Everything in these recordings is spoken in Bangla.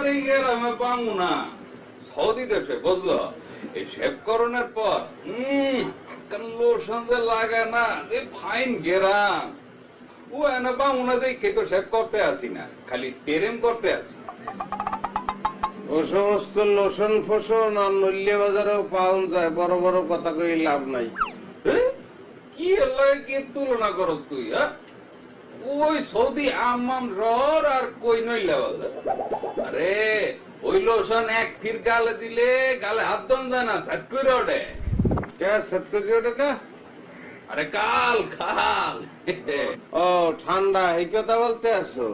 আর এই গ্রামে পাবো না। সৌদি দেশে বুঝলো এই শেভকরণের পর লোশন যে লাগে না যে ফাইন গেরাম ও এনে পাবো না দেখে তো শেভ করতে আসি না, খালি প্রেম করতে আসি। ও সমস্ত লোশন ফোশন আর নল্য বাজারেও পাওয়া যায়, বড় বড় কথা কই লাভ নাই। কি এলাকায় কি তুলনা করস তুই? ওই সৌদি আম্মাম শহর আর কই নইলা বাজার। আরে ওই লোশন এক ফির গালে দিলে গালে হাত দম যায় না, সাত করে ওঠে। কে সেট করে ওঠে কা? আরে কাল খাল। ও ঠান্ডা এই কথা বলতে আসো?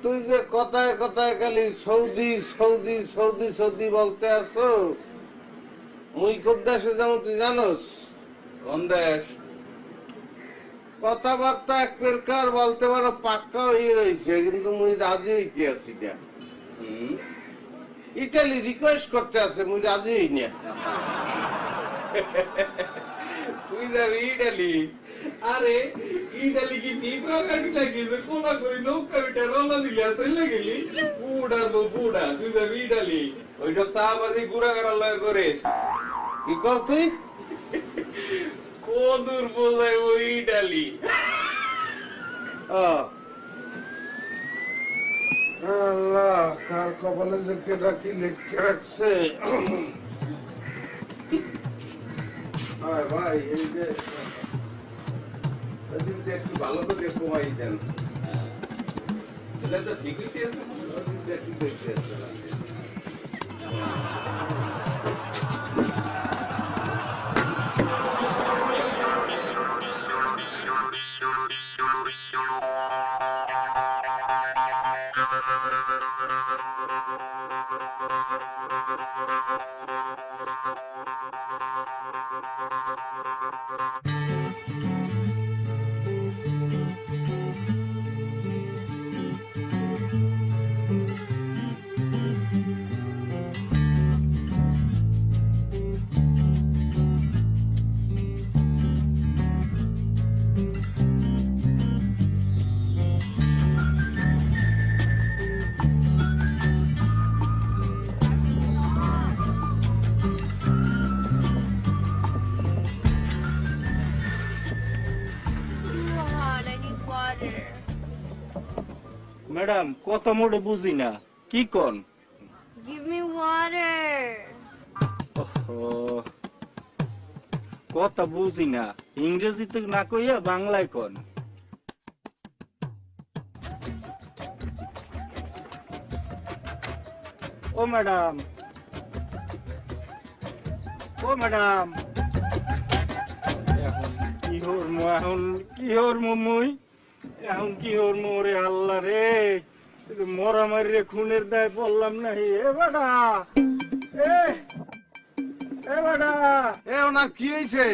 তুই যে কথায় কথায় খালি সৌদি সৌদি সৌদি সৌদি বলতে আসো, মুই কোন দেশে যেমন তুই জানোস? কোন দেশ? কথাবার্তা এক প্রকার বলতে পারো পাক্কা হয়ে রয়েছে, কিন্তু মুই রাজি হইতে আছি না। ইটালি রিকোয়েস্ট করতে আছে, মুই রাজি হই না। তুই যাবি ইটালি? আরে ইটালি কি পিঁপড়া কাটি লাগিয়েছে, কোলা করে নৌকা বিটা রওনা দিলে চলে গেলি। বুড়া তো বুড়া, তুই যাবি ইটালি? ওইসব চাপাতি গুড়া করা লয় করিস। কি কর তুই? কদুর বোঝাই ওই ইটালি। আল্লাহ, কার কপালে যে কেটা কি লিখে রাখছে। ভাই এই যে একটু ভালো করে কমাই দেন। এটা তো ঠিকই আছে। একটু বেশি আছে। ম্যাডাম কত মোড়ে বুঝি না, কি কোন? Give me water. কথা বুঝি না, ইংরেজিতে না কইয়া বাংলায় কোন। ও ম্যাডাম, ও ম্যাডাম, এখন কি হরমু, এখন কি হরমু মুই, এখন কি হরমু রে আল্লাহ রে, মরামারি রে খুনের দায় পড়লাম নাহি। এ বেটা, এ বেটা, এ ওনার কি হয়েছে?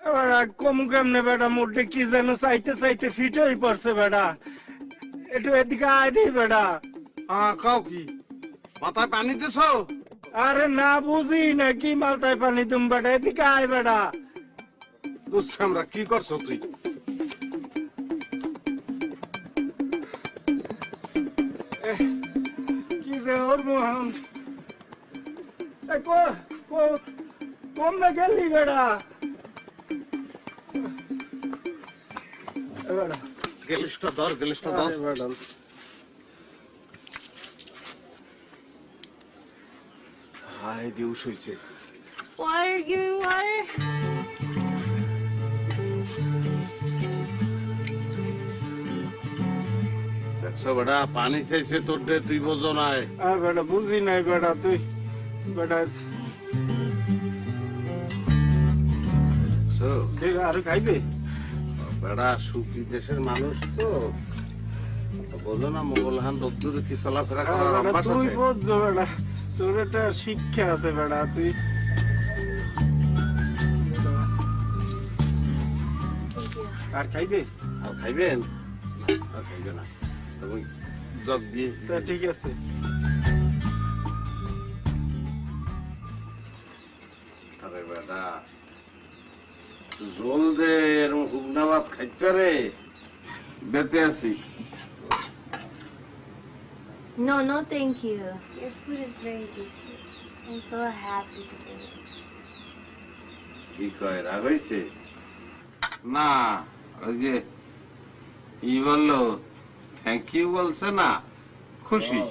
এ বেটা কমু কেমনে বেটা, মোটে কি যেন চাইতে চাইতে ফিট হয়ে পড়ছে বেটা, একটু এদিকে আয় দিই বেটা। কাও কি মাথায় পানি দিছ? আরে না বুঝি না কি মালটায় পানি তুমি বেটা, এদিকে আয় বেটা। বুঝছি আমরা, কি করছো তুই? কি যে ওর মোহন কম না গেলি বেটা, গেলিসটা ধর, গেলিসটা ধর। ম্যাডাম হায় দিউস হয়েছে। Water, give me water. দেখছো বেটা, পানি চাইছে তোর দে, তুই বোঝো নাই। আর বেটা বুঝি নাই বেটা, তুই বেটা আরো খাইবে বেড়া, সুখী দেশের মানুষ তো বোঝো না, মোগল হান রোদ্দুরে কি চলাফেরা করার অভ্যাস তুই আছে। বুঝছো বেটা, তোর একটা শিক্ষা আছে বেটা, তুই আর খাইবে? আর খাইবেন? আর খাইবে না, তুমি জগ দিয়ে। তা ঠিক আছে। আরে বেটা, জল দে, এরকম হুগনা ভাত খাইতে রে, বেঁচে আছি। No, no, thank you. Your food is very tasty. I'm so happy today. কি কয় রাগ হয়েছে? না, ওই যে ই বললো থ্যাংক ইউ বলছে না, খুশি।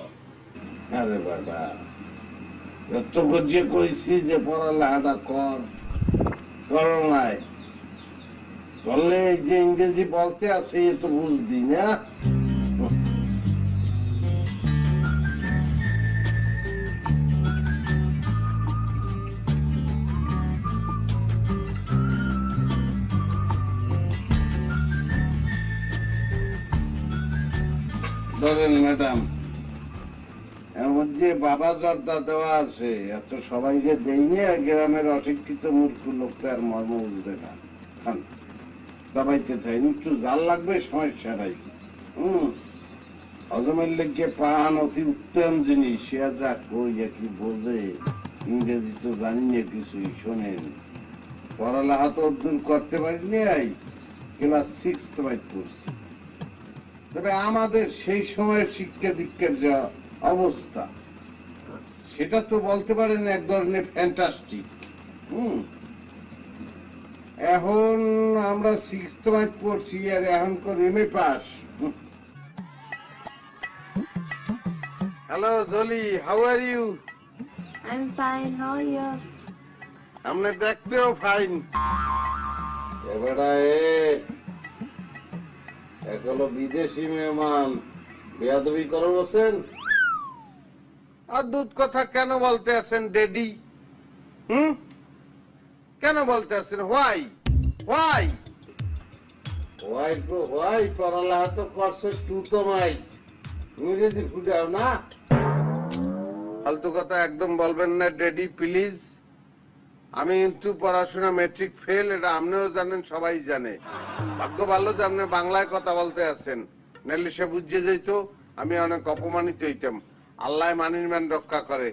আরে বাবা, তোকে যে কইছি যে পড়ালেখাটা করো নাই, করলে এই যে ইংরেজি বলতে আছে এ তো বুঝদি না। ধরেন ম্যাডাম, এমন যে বাবা জর্দা দেওয়া আছে এত সবাইকে দেয়নি, গ্রামের অশিক্ষিত মূর্খ লোক তো আর মর্ম বুঝবে না। খান, দাবাইতে থাকেন, একটু জাল লাগবে সমস্যা নাই। হজমের লেগে পান অতি উত্তম জিনিস, সে যা কই কি বোঝে, ইংরেজি তো জানি না কিছুই, শোনেন পড়ালেখা তো দূর করতে পারিনি, ক্লাস 6 পড়ছি। তবে আমাদের সেই সময়ের শিক্ষা দীক্ষার যা অবস্থা সেটা তো বলতে পারেন এক ধরনের ফ্যান্টাস্টিক। এখন আমরা 6th পড়ছি আর এখন MA পাস। Hello Jolly, how are you? I'm fine. How are you? আপনি দেখতেও ফাইন। এবারে এগুলো বিদেশি মেহমান, বেয়াদবি করে বসেন। অদ্ভুত কথা কেন বলতে আছেন ডেডি? কেন বলতে আছেন why why why go why? পড়ালেখা তো করছে টুতো মাইট, ইংরেজি ফুটাও না। ফালতু কথা একদম বলবেন না ডেডি প্লিজ। আমি কিন্তু পড়াশোনা মেট্রিক ফেল, এটা আপনিও জানেন, সবাই জানে। ভাগ্য ভালো যে আপনি বাংলায় কথা বলতে আছেন, নাহলে সে বুঝে যেত আমি অনেক অপমানিত হইতাম। আল্লাহ মানির মান রক্ষা করে।